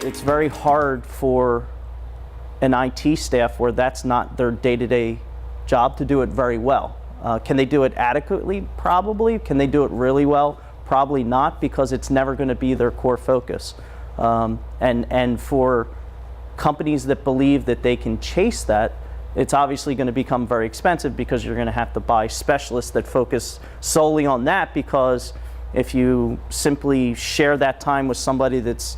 it's very hard for an IT staff where that's not their day-to-day job to do it very well. Can they do it adequately? Probably. Can they do it really well? Probably not, because it's never going to be their core focus. And for companies that believe that they can chase that, it's obviously going to become very expensive, because you're going to have to buy specialists that focus solely on that, because if you simply share that time with somebody that's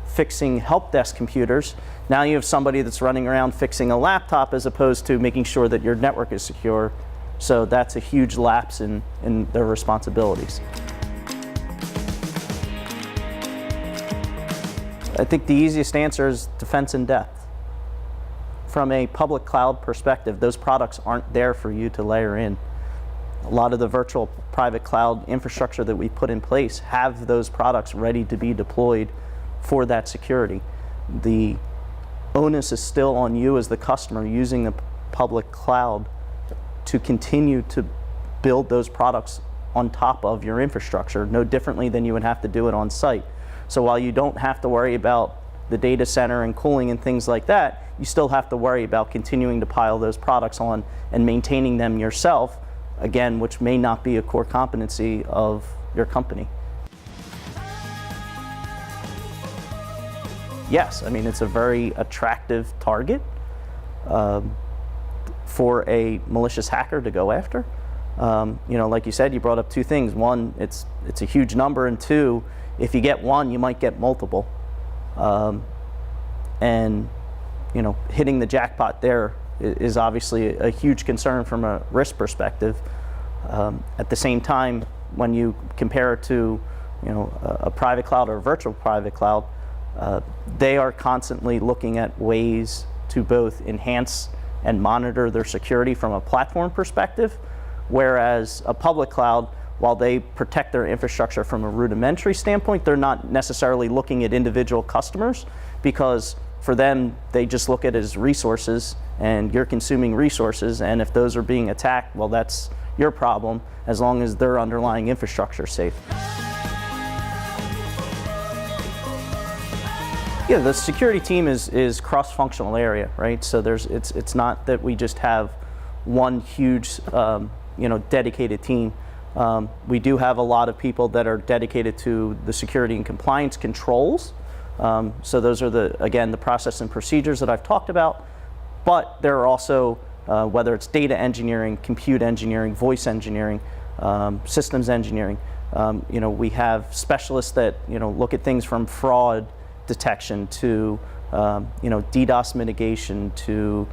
fixing help desk computers, now you have somebody that's running around fixing a laptop as opposed to making sure that your network is secure. So that's a huge lapse in their responsibilities. I think the easiest answer is defense in depth. From a public cloud perspective, those products aren't there for you to layer in. A lot of the virtual private cloud infrastructure that we put in place have those products ready to be deployed for that security. The onus is still on you as the customer using the public cloud to continue to build those products on top of your infrastructure, no differently than you would have to do it on site. So while you don't have to worry about the data center and cooling and things like that, you still have to worry about continuing to pile those products on and maintaining them yourself, again, which may not be a core competency of your company. Yes, I mean, it's a very attractive target for a malicious hacker to go after. You know, like you said, you brought up two things. One, it's a huge number, and two, if you get one, you might get multiple. And you know, hitting the jackpot there is obviously a huge concern from a risk perspective. At the same time, when you compare it to, you know, a private cloud or a virtual private cloud, they are constantly looking at ways to both enhance and monitor their security from a platform perspective, whereas a public cloud, while they protect their infrastructure from a rudimentary standpoint, they're not necessarily looking at individual customers, because for them, they just look at it as resources, and you're consuming resources, and if those are being attacked, well, that's your problem, as long as their underlying infrastructure is safe. Yeah, the security team is cross-functional area, right? So it's not that we just have one huge you know, dedicated team. We do have a lot of people that are dedicated to the security and compliance controls. So those are again, the process and procedures that I've talked about. But there are also, whether it's data engineering, compute engineering, voice engineering, systems engineering, you know, we have specialists that, you know, look at things from fraud detection to you know, DDoS mitigation to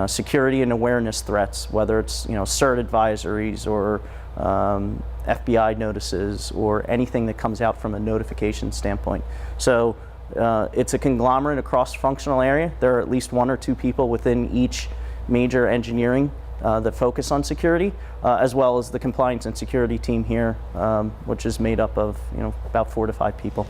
security and awareness threats, whether it's, you know, CERT advisories or FBI notices or anything that comes out from a notification standpoint. So it's a conglomerate across functional area. There are at least one or two people within each major engineering that focus on security, as well as the compliance and security team here, which is made up of, you know, about 4 to 5 people.